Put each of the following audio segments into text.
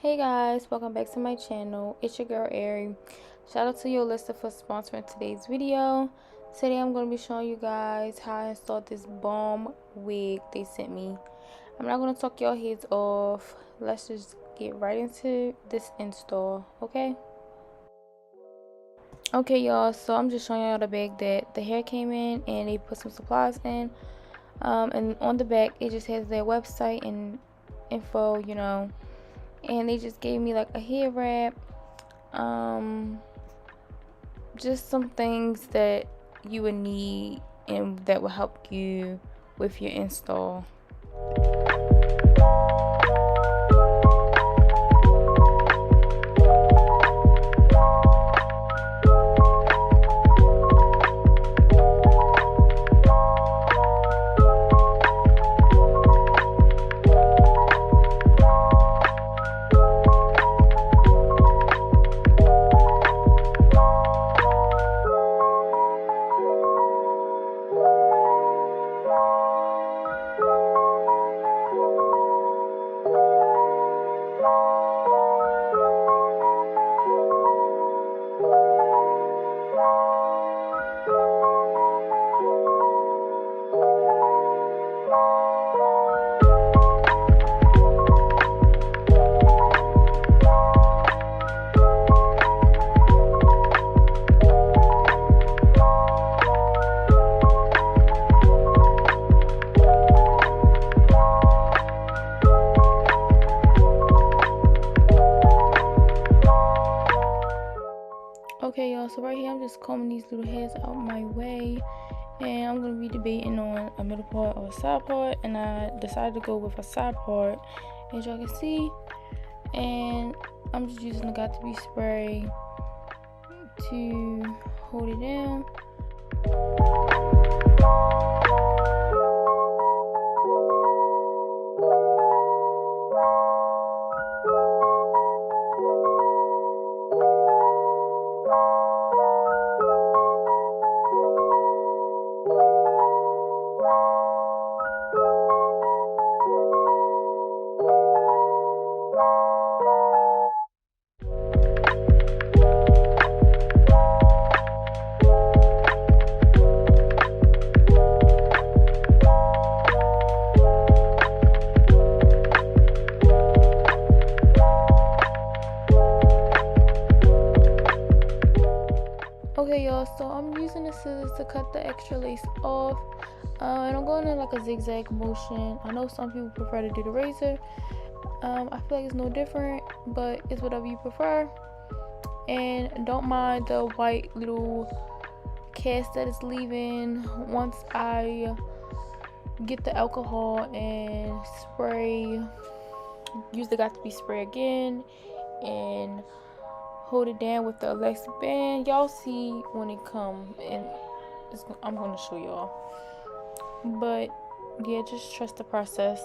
Hey guys, welcome back to my channel. It's your girl Airi. Shout out to Yolissa for sponsoring today's video. Today I'm going to be showing you guys how I installed this bomb wig they sent me. I'm not going to talk your heads off. Let's just get right into this install, okay? Okay y'all, so I'm just showing y'all the bag that the hair came in and they put some supplies in. And on the back it just has their website and info, and they just gave me like a hair wrap, just some things that you would need and that will help you with your install. Okay y'all, so right here I'm just combing these little hairs out my way, and I'm going to be debating on a middle part or a side part, and I decided to go with a side part, as y'all can see. And I'm just using the got-to-be spray to hold it down. Okay y'all, so I'm using the scissors to cut the extra lace off, and I'm going in like a zigzag motion. I know some people prefer to do the razor. I feel like it's no different, but it's whatever you prefer. And don't mind the white little cast that is leaving. Once I get the alcohol and spray, use the got-to-be spray again and hold it down with the elastic band. Y'all see when it come, and I'm gonna show y'all, but yeah, just trust the process.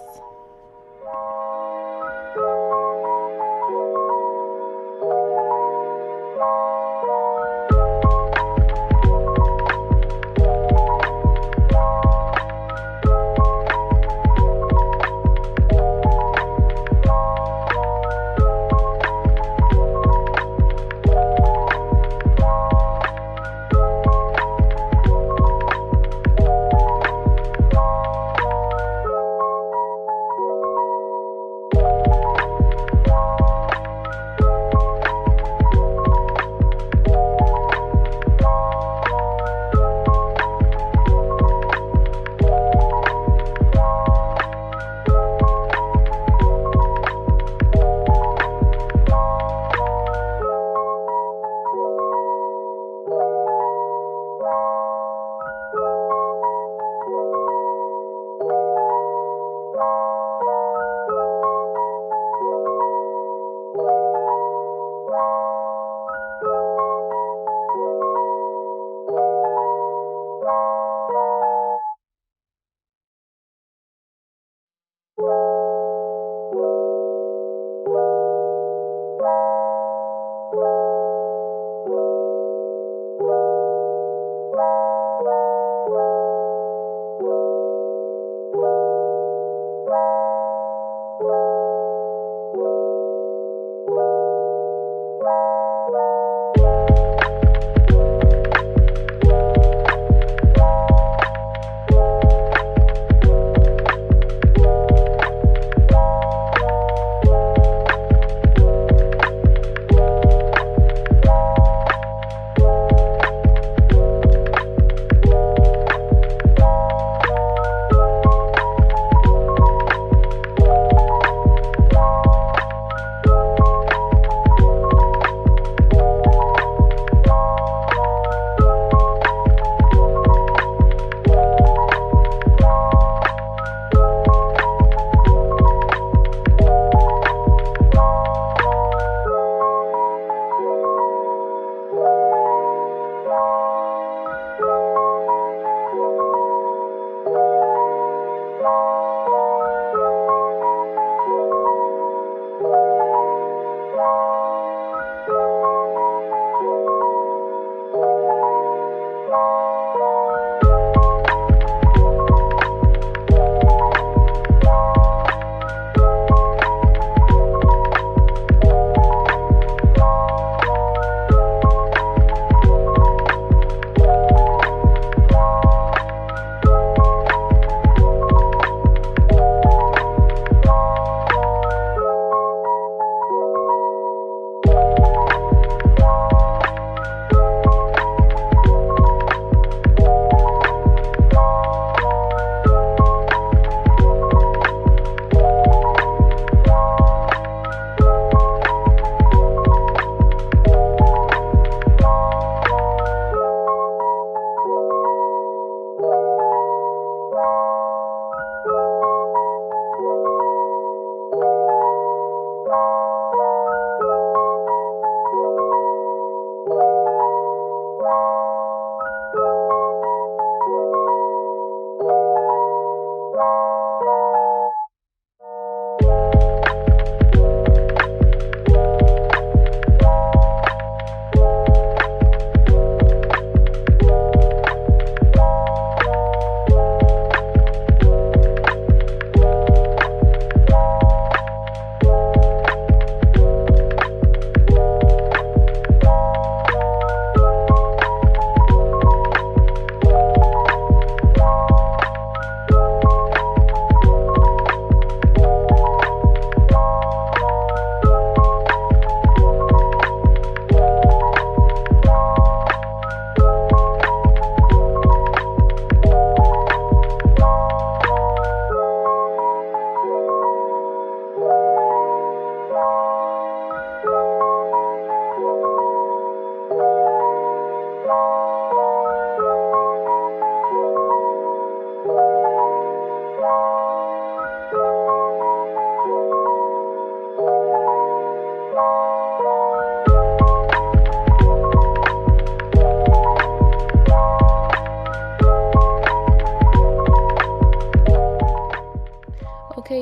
Okay,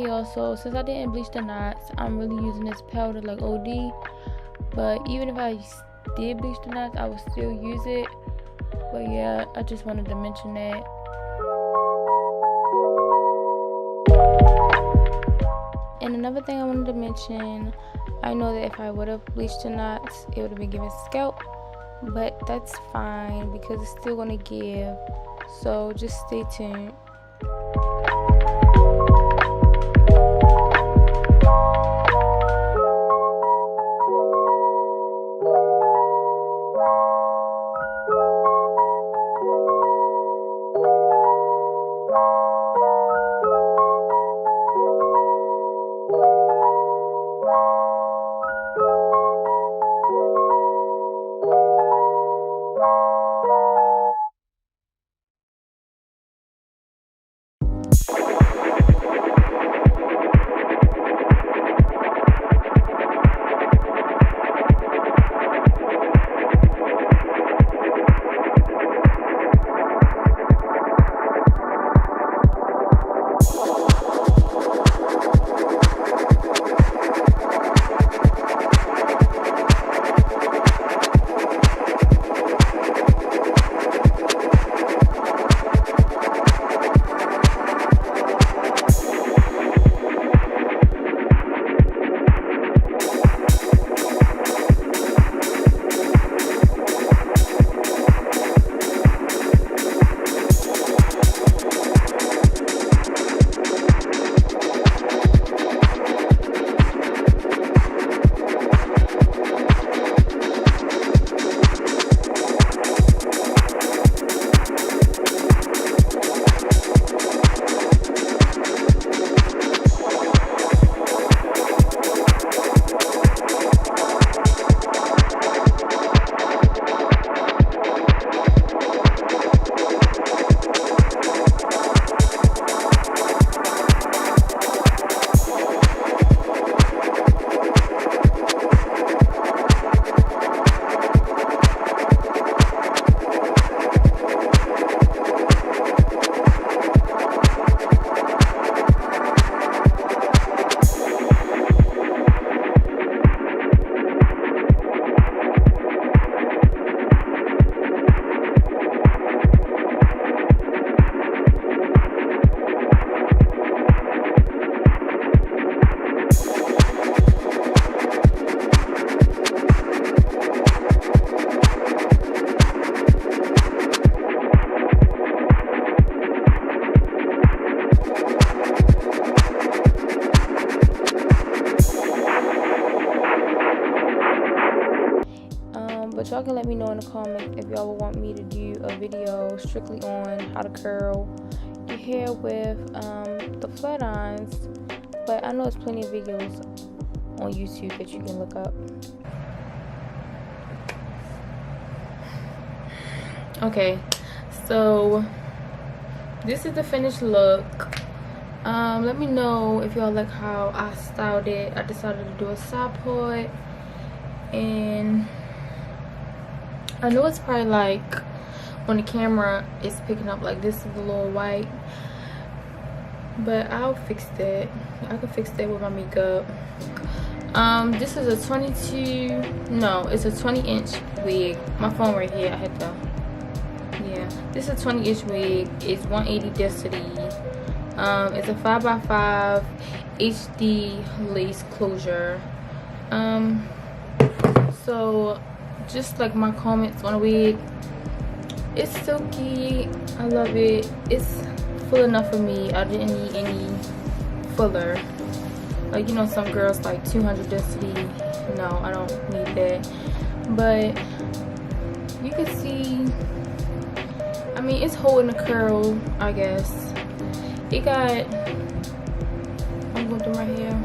y'all, so since I didn't bleach the knots, I'm really using this powder like OD. But even if I did bleach the knots, I would still use it. But yeah, I just wanted to mention that. And another thing I wanted to mention, I know that if I would have bleached the knots, it would have been giving scalp. But that's fine because it's still going to give. So just stay tuned. But y'all can let me know in the comments if y'all would want me to do a video strictly on how to curl your hair with the flat irons. But I know there's plenty of videos on YouTube that you can look up. Okay, so this is the finished look. Let me know if y'all like how I styled it. I decided to do a side part, and I know it's probably like on the camera it's picking up like this is a little white, but I'll fix that. I can fix that with my makeup. This is a 22, no, it's a 20-inch wig. My phone right here, I had to, yeah, this is a 20-inch wig. It's 180 density. It's a 5x5 HD lace closure. So just like my comments on a wig, it's silky, I love it, it's full enough for me. I didn't need any fuller, like, you know, some girls like 200 density. No, I don't need that. But you can see, I mean, it's holding the curl, I guess. It got, I'm going through my hair,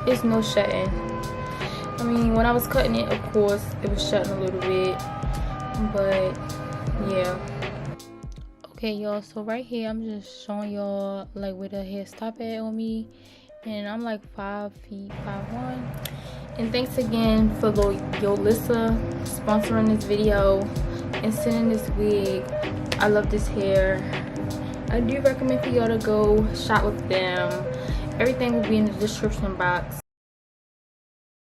it's no shutting. I mean, when I was cutting it, of course, it was shutting a little bit, but yeah. Okay, y'all, so right here, I'm just showing y'all like where the hair stop at on me, and I'm like 5 feet 5'1". And thanks again for Yolissa sponsoring this video and sending this wig. I love this hair. I do recommend for y'all to go shop with them. Everything will be in the description box.